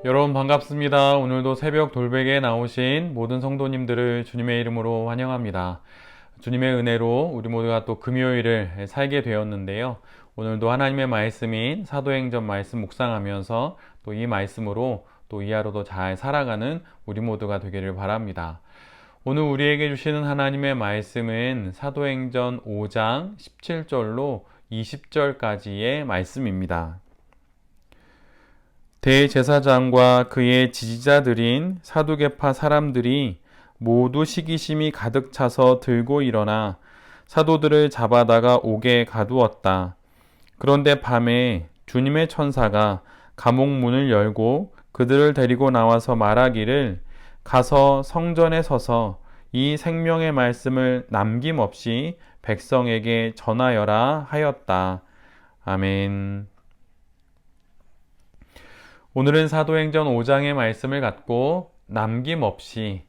여러분 반갑습니다. 오늘도 새벽 돌베개에 나오신 모든 성도님들을 주님의 이름으로 환영합니다. 주님의 은혜로 우리 모두가 또 금요일을 살게 되었는데요. 오늘도 하나님의 말씀인 사도행전 말씀 묵상하면서 또 이 말씀으로 또 이 하루도 잘 살아가는 우리 모두가 되기를 바랍니다. 오늘 우리에게 주시는 하나님의 말씀은 사도행전 5장 17절로 20절까지의 말씀입니다. 대제사장과 그의 지지자들인 사두개파 사람들이 모두 시기심이 가득 차서 들고 일어나 사도들을 잡아다가 옥에 가두었다. 그런데 밤에 주님의 천사가 감옥 문을 열고 그들을 데리고 나와서 말하기를 가서 성전에 서서 이 생명의 말씀을 남김없이 백성에게 전하여라 하였다. 아멘. 오늘은 사도행전 5장의 말씀을 갖고 남김없이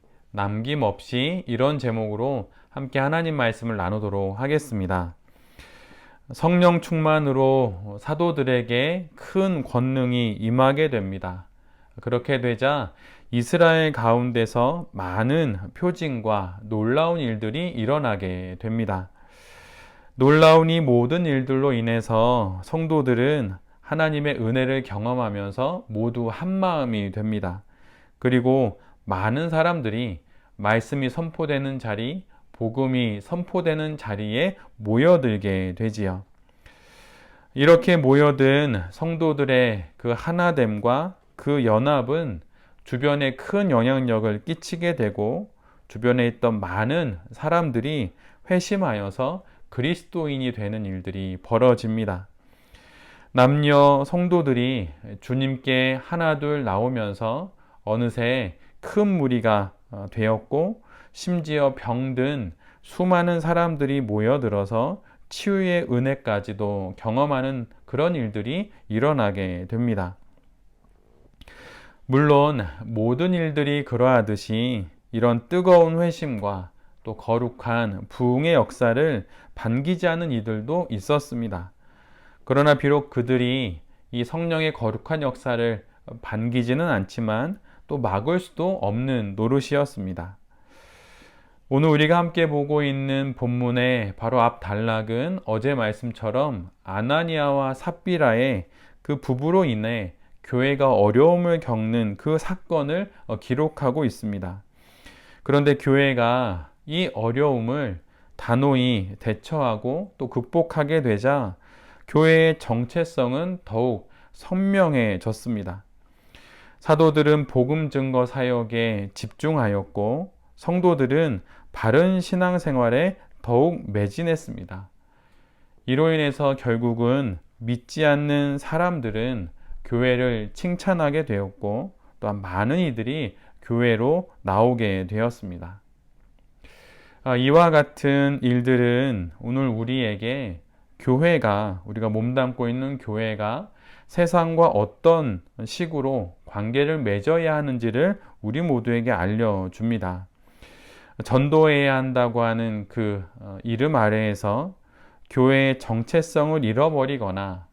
이런 제목으로 함께 하나님 말씀을 나누도록 하겠습니다. 성령 충만으로 사도들에게 큰 권능이 임하게 됩니다. 그렇게 되자 이스라엘 가운데서 많은 표징과 놀라운 일들이 일어나게 됩니다. 놀라운 이 모든 일들로 인해서 성도들은 하나님의 은혜를 경험하면서 모두 한마음이 됩니다. 그리고 많은 사람들이 말씀이 선포되는 자리, 복음이 선포되는 자리에 모여들게 되지요. 이렇게 모여든 성도들의 그 하나됨과 그 연합은 주변에 큰 영향력을 끼치게 되고 주변에 있던 많은 사람들이 회심하여서 그리스도인이 되는 일들이 벌어집니다. 남녀 성도들이 주님께 하나둘 나오면서 어느새 큰 무리가 되었고 심지어 병든 수많은 사람들이 모여들어서 치유의 은혜까지도 경험하는 그런 일들이 일어나게 됩니다. 물론 모든 일들이 그러하듯이 이런 뜨거운 회심과 또 거룩한 부흥의 역사를 반기지 않은 이들도 있었습니다. 그러나 비록 그들이 이 성령의 거룩한 역사를 반기지는 않지만 또 막을 수도 없는 노릇이었습니다. 오늘 우리가 함께 보고 있는 본문의 바로 앞 단락은 어제 말씀처럼 아나니아와 삽비라의 그 부부로 인해 교회가 어려움을 겪는 그 사건을 기록하고 있습니다. 그런데 교회가 이 어려움을 단호히 대처하고 또 극복하게 되자 교회의 정체성은 더욱 선명해졌습니다. 사도들은 복음 증거 사역에 집중하였고 성도들은 바른 신앙생활에 더욱 매진했습니다. 이로 인해서 결국은 믿지 않는 사람들은 교회를 칭찬하게 되었고 또한 많은 이들이 교회로 나오게 되었습니다. 이와 같은 일들은 오늘 우리에게 우리가 몸담고 있는 교회가 세상과 어떤 식으로 관계를 맺어야 하는지를 우리 모두에게 알려줍니다. 전도해야 한다고 하는 그 이름 아래에서 교회의 정체성을 잃어버리거나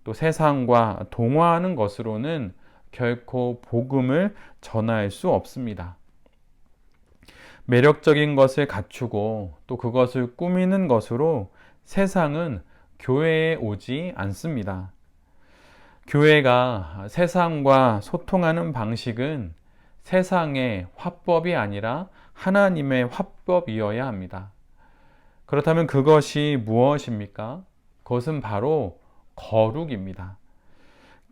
또 세상과 동화하는 것으로는 결코 복음을 전할 수 없습니다. 매력적인 것을 갖추고 또 그것을 꾸미는 것으로 세상은 교회에 오지 않습니다. 교회가 세상과 소통하는 방식은 세상의 화법이 아니라 하나님의 화법이어야 합니다. 그렇다면 그것이 무엇입니까? 그것은 바로 거룩입니다.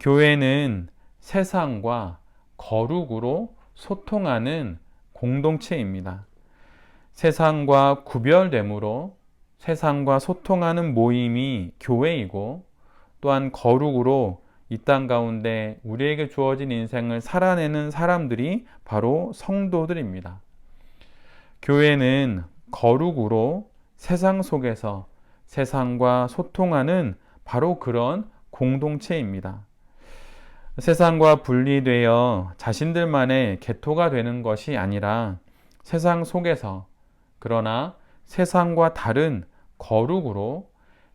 교회는 세상과 거룩으로 소통하는 공동체입니다. 세상과 구별됨으로 세상과 소통하는 모임이 교회이고 또한 거룩으로 이 땅 가운데 우리에게 주어진 인생을 살아내는 사람들이 바로 성도들입니다. 교회는 거룩으로 세상 속에서 세상과 소통하는 바로 그런 공동체입니다. 세상과 분리되어 자신들만의 개토가 되는 것이 아니라 세상 속에서 그러나 세상과 다른 거룩으로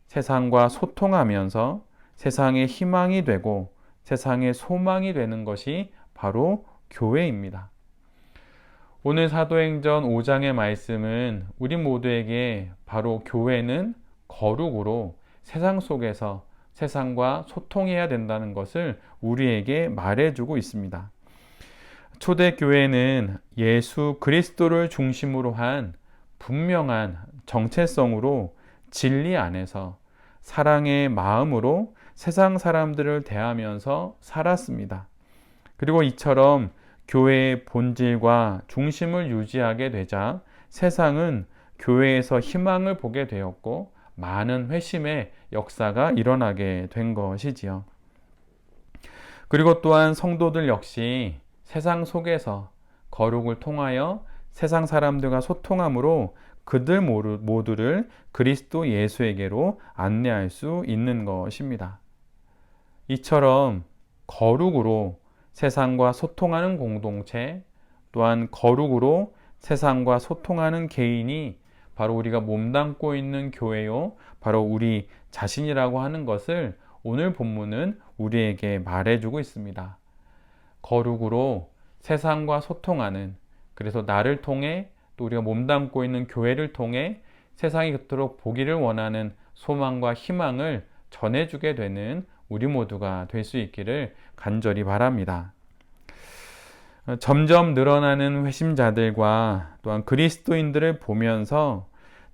세상과 소통하면서 세상의 희망이 되고 세상의 소망이 되는 것이 바로 교회입니다. 오늘 사도행전 5장의 말씀은 우리 모두에게 바로 교회는 거룩으로 세상 속에서 세상과 소통해야 된다는 것을 우리에게 말해주고 있습니다. 초대교회는 예수 그리스도를 중심으로 한 분명한 정체성으로 진리 안에서 사랑의 마음으로 세상 사람들을 대하면서 살았습니다. 그리고 이처럼 교회의 본질과 중심을 유지하게 되자 세상은 교회에서 희망을 보게 되었고 많은 회심의 역사가 일어나게 된 것이지요. 그리고 또한 성도들 역시 세상 속에서 거룩을 통하여 세상 사람들과 소통함으로 그들 모두를 그리스도 예수에게로 안내할 수 있는 것입니다. 이처럼 거룩으로 세상과 소통하는 공동체, 또한 거룩으로 세상과 소통하는 개인이 바로 우리가 몸담고 있는 교회요, 바로 우리 자신이라고 하는 것을 오늘 본문은 우리에게 말해주고 있습니다. 거룩으로 세상과 소통하는, 그래서 나를 통해 또 우리가 몸담고 있는 교회를 통해 세상이 그토록 보기를 원하는 소망과 희망을 전해주게 되는 우리 모두가 될 수 있기를 간절히 바랍니다. 점점 늘어나는 회심자들과 또한 그리스도인들을 보면서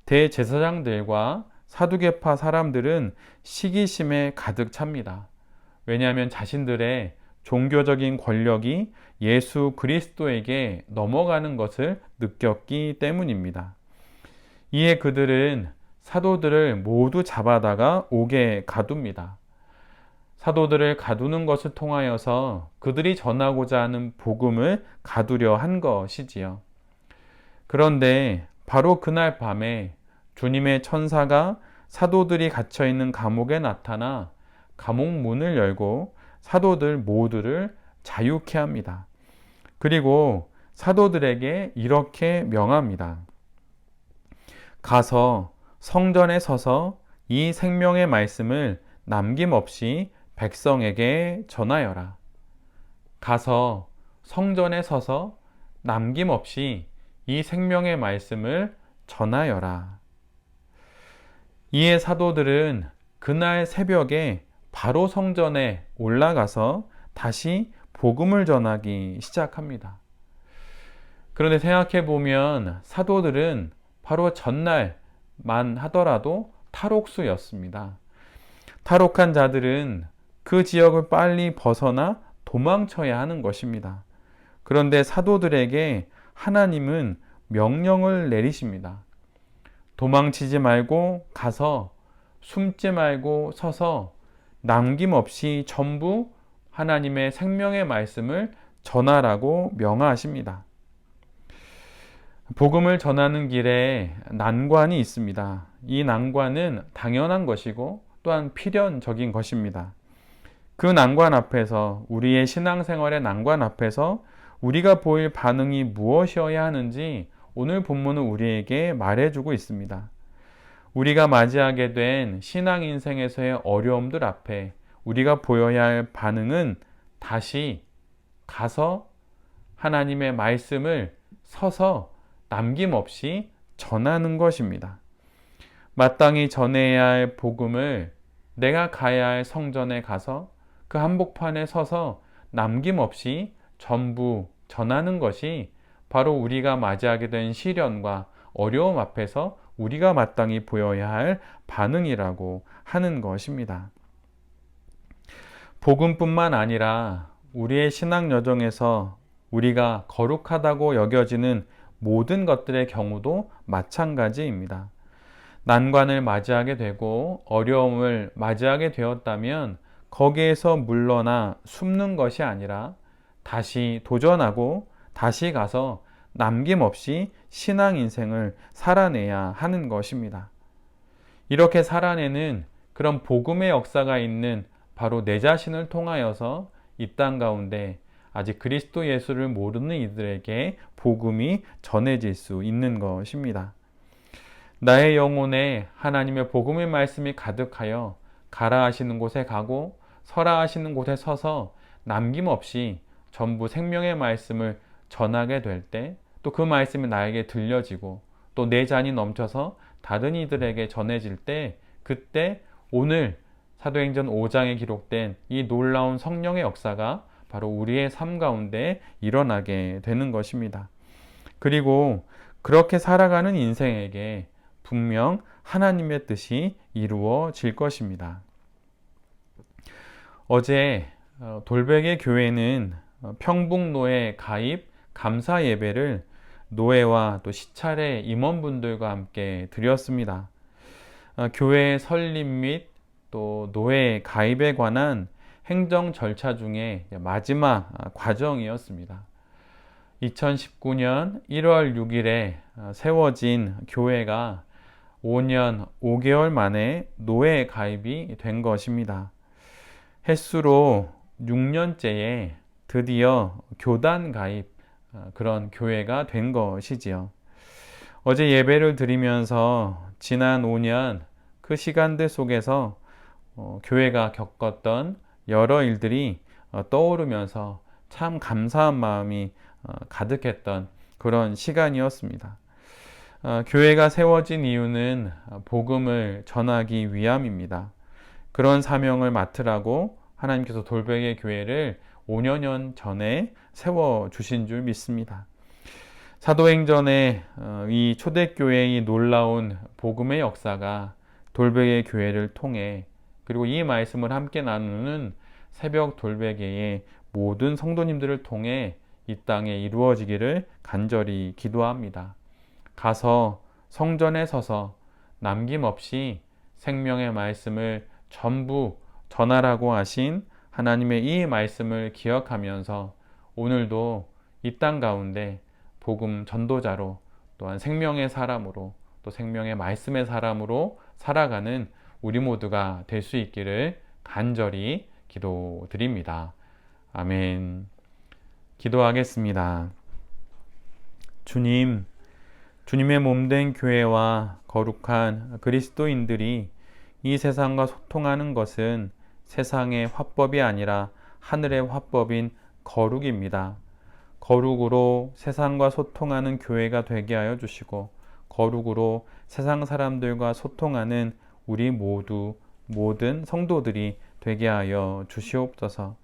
대제사장들과 사두개파 사람들은 시기심에 가득 찹니다. 왜냐하면 자신들의 종교적인 권력이 예수 그리스도에게 넘어가는 것을 느꼈기 때문입니다. 이에 그들은 사도들을 모두 잡아다가 옥에 가둡니다. 사도들을 가두는 것을 통하여서 그들이 전하고자 하는 복음을 가두려 한 것이지요. 그런데 바로 그날 밤에 주님의 천사가 사도들이 갇혀있는 감옥에 나타나 감옥 문을 열고 사도들 모두를 자유케 합니다. 그리고 사도들에게 이렇게 명합니다. 가서 성전에 서서 이 생명의 말씀을 남김없이 백성에게 전하여라. 가서 성전에 서서 남김없이 이 생명의 말씀을 전하여라. 이에 사도들은 그날 새벽에 바로 성전에 올라가서 다시 복음을 전하기 시작합니다. 그런데 생각해 보면 사도들은 바로 전날만 하더라도 탈옥수였습니다. 탈옥한 자들은 그 지역을 빨리 벗어나 도망쳐야 하는 것입니다. 그런데 사도들에게 하나님은 명령을 내리십니다. 도망치지 말고 가서 숨지 말고 서서 남김없이 전부 하나님의 생명의 말씀을 전하라고 명하십니다. 복음을 전하는 길에 난관이 있습니다. 이 난관은 당연한 것이고 또한 필연적인 것입니다. 그 난관 앞에서, 우리의 신앙생활의 난관 앞에서 우리가 보일 반응이 무엇이어야 하는지 오늘 본문은 우리에게 말해주고 있습니다. 우리가 맞이하게 된 신앙 인생에서의 어려움들 앞에 우리가 보여야 할 반응은 다시 가서 하나님의 말씀을 서서 남김없이 전하는 것입니다. 마땅히 전해야 할 복음을 내가 가야 할 성전에 가서 그 한복판에 서서 남김없이 전부 전하는 것이 바로 우리가 맞이하게 된 시련과 어려움 앞에서 우리가 마땅히 보여야 할 반응이라고 하는 것입니다. 복음뿐만 아니라 우리의 신앙 여정에서 우리가 거룩하다고 여겨지는 모든 것들의 경우도 마찬가지입니다. 난관을 맞이하게 되고 어려움을 맞이하게 되었다면 거기에서 물러나 숨는 것이 아니라 다시 도전하고 다시 가서 남김없이 신앙 인생을 살아내야 하는 것입니다. 이렇게 살아내는 그런 복음의 역사가 있는 바로 내 자신을 통하여서 이 땅 가운데 아직 그리스도 예수를 모르는 이들에게 복음이 전해질 수 있는 것입니다. 나의 영혼에 하나님의 복음의 말씀이 가득하여 가라 하시는 곳에 가고 서라 하시는 곳에 서서 남김없이 전부 생명의 말씀을 전하게 될 때, 또 그 말씀이 나에게 들려지고 또 내 잔이 넘쳐서 다른 이들에게 전해질 때, 그때 오늘 사도행전 5장에 기록된 이 놀라운 성령의 역사가 바로 우리의 삶 가운데 일어나게 되는 것입니다. 그리고 그렇게 살아가는 인생에게 분명 하나님의 뜻이 이루어질 것입니다. 어제 돌베개 교회는 평북노회 가입 감사 예배를 노회와 또 시찰의 임원분들과 함께 드렸습니다. 교회 설립 및 또 노회 가입에 관한 행정 절차 중에 마지막 과정이었습니다. 2019년 1월 6일에 세워진 교회가 5년 5개월 만에 노회 가입이 된 것입니다. 햇수로 6년째에 드디어 교단 가입 그런 교회가 된 것이지요. 어제 예배를 드리면서 지난 5년 그 시간들 속에서 교회가 겪었던 여러 일들이 떠오르면서 참 감사한 마음이 가득했던 그런 시간이었습니다. 교회가 세워진 이유는 복음을 전하기 위함입니다. 그런 사명을 맡으라고 하나님께서 돌베개 교회를 5년 전에 세워주신 줄 믿습니다. 사도행전의 이 초대교회의 놀라운 복음의 역사가 돌베개 교회를 통해, 그리고 이 말씀을 함께 나누는 새벽 돌베개의 모든 성도님들을 통해 이 땅에 이루어지기를 간절히 기도합니다. 가서 성전에 서서 남김없이 생명의 말씀을 전부 전하라고 하신 하나님의 이 말씀을 기억하면서 오늘도 이 땅 가운데 복음 전도자로, 또한 생명의 사람으로, 또 생명의 말씀의 사람으로 살아가는 우리 모두가 될 수 있기를 간절히 기도드립니다. 아멘. 기도하겠습니다. 주님, 주님의 몸된 교회와 거룩한 그리스도인들이 이 세상과 소통하는 것은 세상의 화법이 아니라 하늘의 화법인 거룩입니다. 거룩으로 세상과 소통하는 교회가 되게 하여 주시고, 거룩으로 세상 사람들과 소통하는 우리 모든 성도들이 되게 하여 주시옵소서.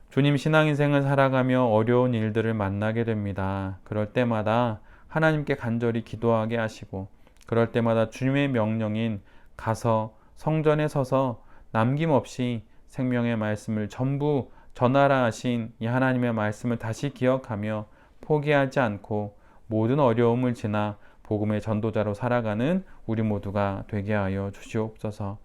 주님, 신앙인생을 살아가며 어려운 일들을 만나게 됩니다. 그럴 때마다 하나님께 간절히 기도하게 하시고, 그럴 때마다 주님의 명령인 가서 성전에 서서 남김없이 생명의 말씀을 전부 전하라 하신 이 하나님의 말씀을 다시 기억하며 포기하지 않고 모든 어려움을 지나 복음의 전도자로 살아가는 우리 모두가 되게 하여 주시옵소서.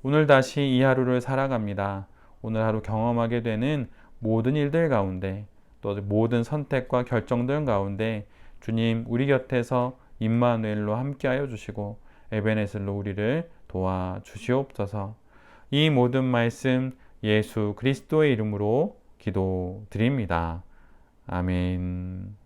오늘 다시 이 하루를 살아갑니다. 오늘 하루 경험하게 되는 모든 일들 가운데, 또 모든 선택과 결정들 가운데 주님 우리 곁에서 임마누엘로 함께하여 주시고 에베네셀로 우리를 도와주시옵소서. 이 모든 말씀 예수 그리스도의 이름으로 기도드립니다. 아멘.